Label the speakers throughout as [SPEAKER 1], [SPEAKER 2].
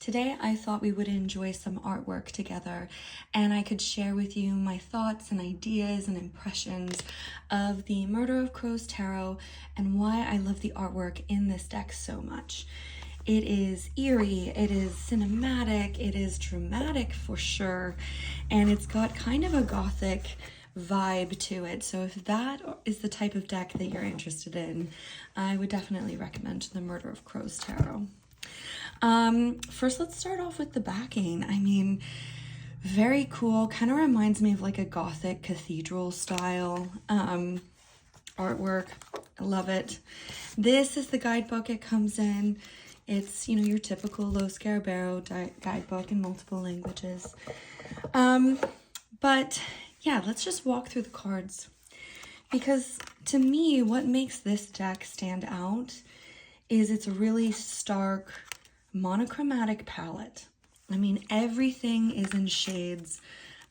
[SPEAKER 1] Today I thought we would enjoy some artwork together and I could share with you my thoughts and ideas and impressions of the Murder of Crows Tarot and why I love the artwork in this deck so much. It is eerie, it is cinematic, it is dramatic for sure, and it's got kind of a Gothic vibe to it. So if that is the type of deck that you're interested in, I would definitely recommend the Murder of Crows Tarot. First, let's start off with the backing. I mean, very cool. Kind of reminds me of like a Gothic cathedral style artwork. I love it. This is the guidebook it comes in. It's, you know, your typical Lo Scarabeo guidebook in multiple languages. But yeah, let's just walk through the cards. Because to me, what makes this deck stand out is it's a really stark, monochromatic palette. I mean, everything is in shades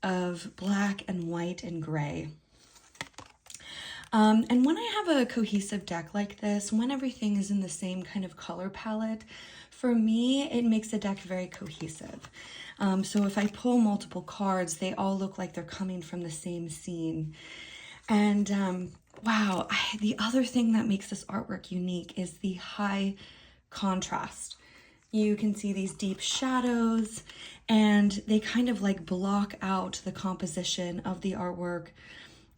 [SPEAKER 1] of black and white and gray. And when I have a cohesive deck like this, when everything is in the same kind of color palette, for me, it makes the deck very cohesive. So if I pull multiple cards, they all look like they're coming from the same scene. And wow, the other thing that makes this artwork unique is the high contrast. You can see these deep shadows and they kind of like block out the composition of the artwork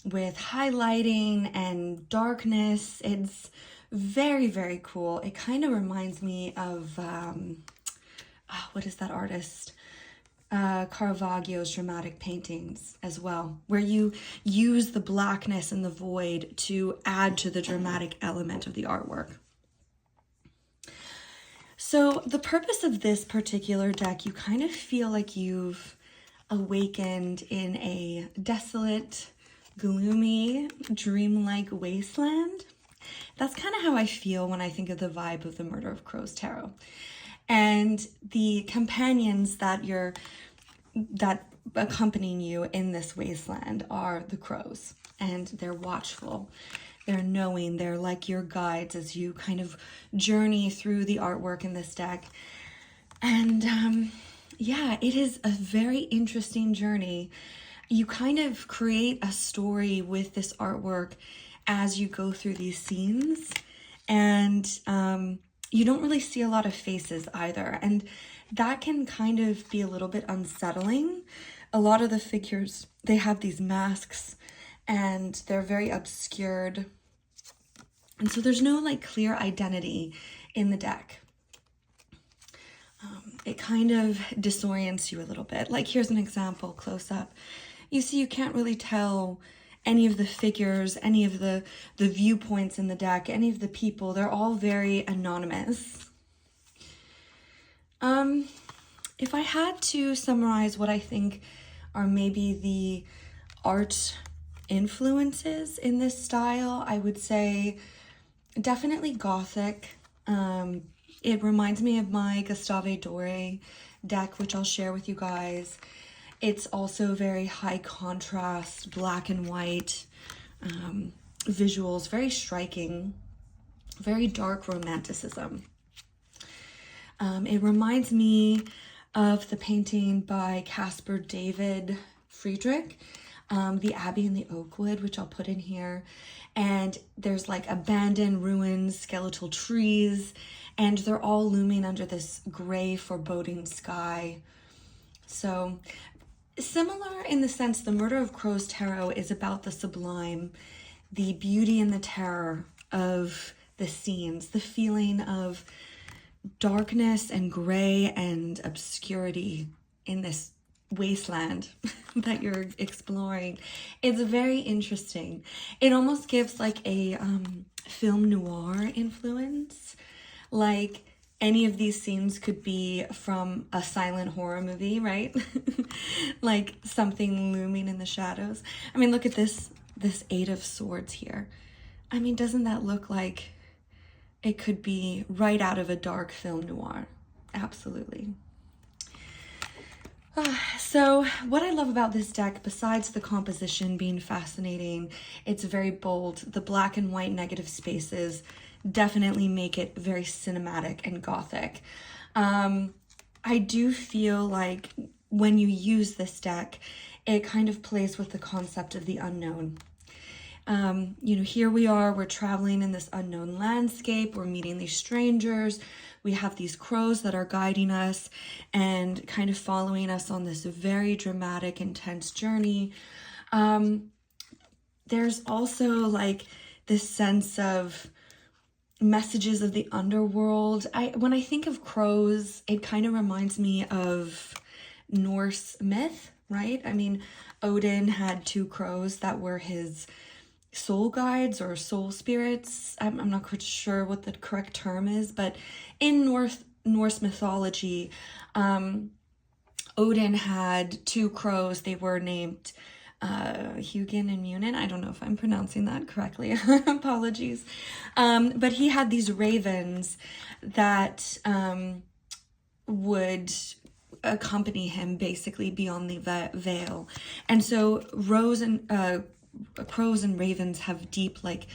[SPEAKER 1] with highlighting and darkness. It's very, very cool. It kind of reminds me of, what is that artist? Caravaggio's dramatic paintings as well, where you use the blackness and the void to add to the dramatic element of the artwork. So the purpose of this particular deck, you kind of feel like you've awakened in a desolate, gloomy, dreamlike wasteland. That's kind of how I feel when I think of the vibe of the Murder of Crows Tarot. And the companions that accompanying you in this wasteland are the crows, and they're watchful. They're knowing, they're like your guides as you kind of journey through the artwork in this deck. And yeah, it is a very interesting journey. You kind of create a story with this artwork as you go through these scenes. And you don't really see a lot of faces either. And that can kind of be a little bit unsettling. A lot of the figures, they have these masks and they're very obscured. And so there's no like clear identity in the deck. It kind of disorients you a little bit. Like here's an example close up. You see, you can't really tell any of the figures, any of the viewpoints in the deck, any of the people. They're all very anonymous. If I had to summarize what I think are maybe the art influences in this style, I would say definitely Gothic. It reminds me of my Gustave Doré deck, which I'll share with you guys. It's also very high contrast, black and white visuals, very striking, very dark romanticism. It reminds me of the painting by Caspar David Friedrich, The Abbey in the Oakwood, which I'll put in here. And there's like abandoned ruins, skeletal trees, and they're all looming under this gray, foreboding sky. So similar in the sense the Murder of Crows Tarot is about the sublime, the beauty and the terror of the scenes, the feeling of darkness and gray and obscurity in this wasteland that you're exploring. It's very interesting. It almost gives like a film noir influence. Like any of these scenes could be from a silent horror movie, right? Like something looming in the shadows. I mean, look at this Eight of Swords here. I mean, doesn't that look like it could be right out of a dark film noir? Absolutely. So what I love about this deck, besides the composition being fascinating, it's very bold. The black and white negative spaces definitely make it very cinematic and Gothic. I do feel like when you use this deck, it kind of plays with the concept of the unknown. You know, here we are, we're traveling in this unknown landscape, we're meeting these strangers, we have these crows that are guiding us and kind of following us on this very dramatic, intense journey. There's also like this sense of messages of the underworld. When I think of crows, it kind of reminds me of Norse myth, right? I mean, Odin had two crows that were his soul guides or soul spirits. I'm not quite sure what the correct term is, but in Norse mythology, Odin had two crows. They were named Hugin and Munin. I don't know if I'm pronouncing that correctly. Apologies. But he had these ravens that would accompany him basically beyond the veil. And so crows and ravens have deep like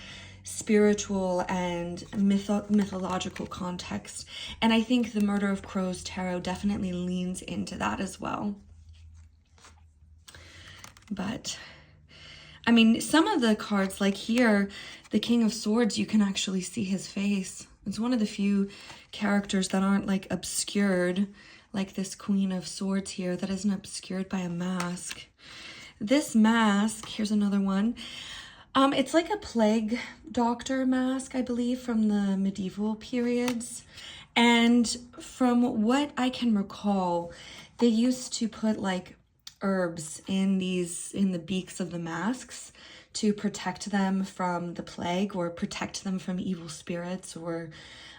[SPEAKER 1] spiritual and mythological context. And I think the Murder of Crows tarot definitely leans into that as well. But I mean, some of the cards, like here, the King of Swords, you can actually see his face. It's one of the few characters that aren't like obscured, like this Queen of Swords here, that isn't obscured by a mask. This mask, here's another one. It's like a plague doctor mask, I believe, from the medieval periods. And from what I can recall, they used to put like herbs in the beaks of the masks to protect them from the plague or protect them from evil spirits, or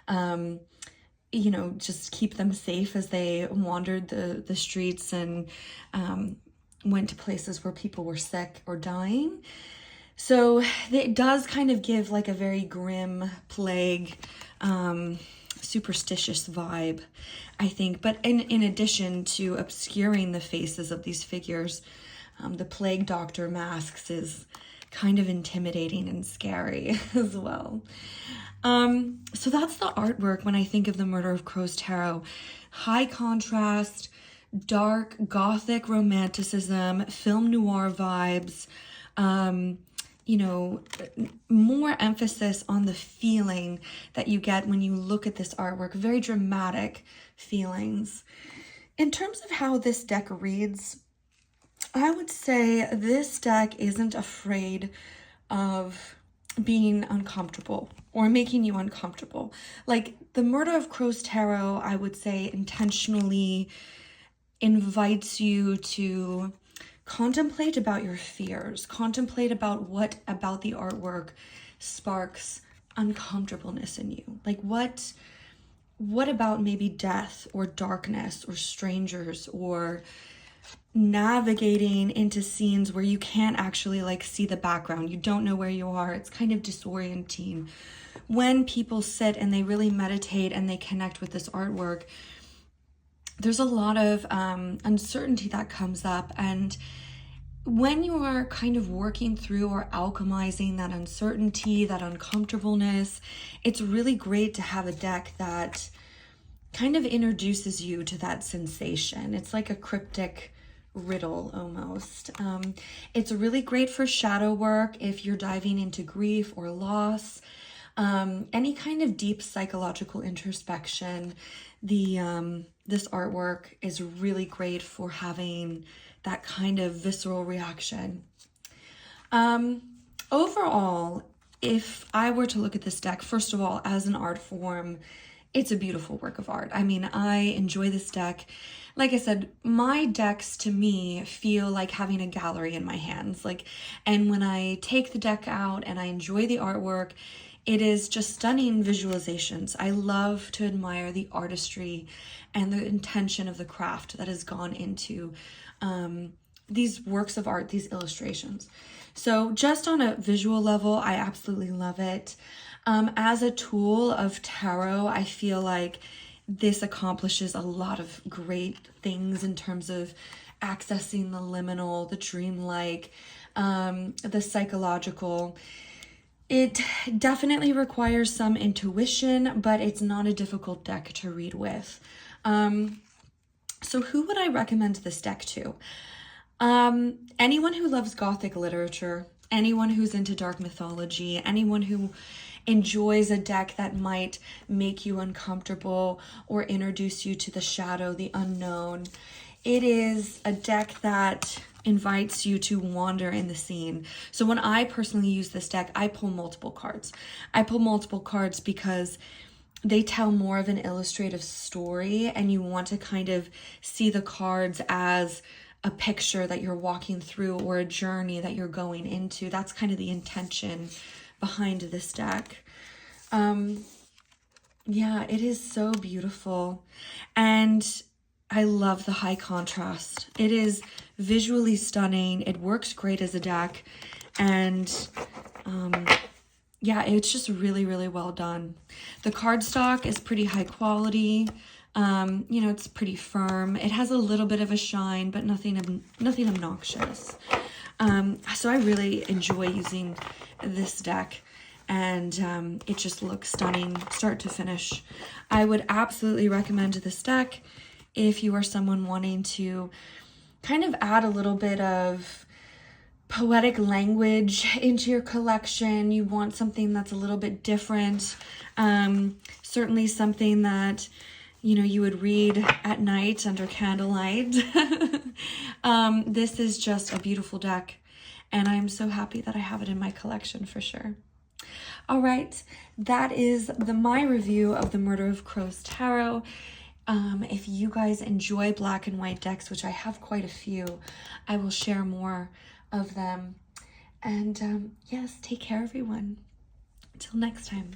[SPEAKER 1] you know, just keep them safe as they wandered the streets and went to places where people were sick or dying. So it does kind of give like a very grim plague, superstitious vibe, I think. But in addition to obscuring the faces of these figures, the plague doctor masks is kind of intimidating and scary as well. So that's the artwork when I think of the Murder of Crows tarot. High contrast, dark Gothic romanticism, film noir vibes, you know, more emphasis on the feeling that you get when you look at this artwork. Very dramatic feelings. In terms of how this deck reads, I would say this deck isn't afraid of being uncomfortable or making you uncomfortable. Like the Murder of Crows tarot, I would say intentionally invites you to contemplate about your fears, contemplate about what about the artwork sparks uncomfortableness in you. Like what about maybe death or darkness or strangers, or navigating into scenes where you can't actually like see the background. You don't know where you are. It's kind of disorienting. When people sit and they really meditate and they connect with this artwork, there's a lot of uncertainty that comes up. And when you are kind of working through or alchemizing that uncertainty, that uncomfortableness, it's really great to have a deck that kind of introduces you to that sensation. It's like a cryptic riddle almost. It's really great for shadow work if you're diving into grief or loss, any kind of deep psychological introspection. This artwork is really great for having that kind of visceral reaction. Overall, if I were to look at this deck, first of all, as an art form, it's a beautiful work of art. I mean, I enjoy this deck. Like I said, my decks to me feel like having a gallery in my hands. And when I take the deck out and I enjoy the artwork, it is just stunning visualizations. I love to admire the artistry and the intention of the craft that has gone into these works of art, these illustrations. So just on a visual level, I absolutely love it. As a tool of tarot, I feel like this accomplishes a lot of great things in terms of accessing the liminal, the dreamlike, the psychological. It definitely requires some intuition, but it's not a difficult deck to read with. So who would I recommend this deck to? Anyone who loves Gothic literature, anyone who's into dark mythology, anyone who enjoys a deck that might make you uncomfortable or introduce you to the shadow, the unknown. It is a deck that invites you to wander in the scene. So when I personally use this deck, I pull multiple cards. I pull multiple cards because they tell more of an illustrative story, and you want to kind of see the cards as a picture that you're walking through or a journey that you're going into. That's kind of the intention behind this deck. Yeah, it is so beautiful. And I love the high contrast. It is visually stunning. It works great as a deck. And yeah, it's just really, really well done. The cardstock is pretty high quality. You know, it's pretty firm. It has a little bit of a shine, but nothing obnoxious. So I really enjoy using this deck, and it just looks stunning start to finish. I would absolutely recommend this deck if you are someone wanting to kind of add a little bit of poetic language into your collection. You want something that's a little bit different. Certainly something that, you know, you would read at night under candlelight. This is just a beautiful deck, and I'm so happy that I have it in my collection for sure. All right, that is my review of the Murder of Crows Tarot. If you guys enjoy black and white decks, which I have quite a few, I will share more of them. And yes, take care, everyone. Until next time.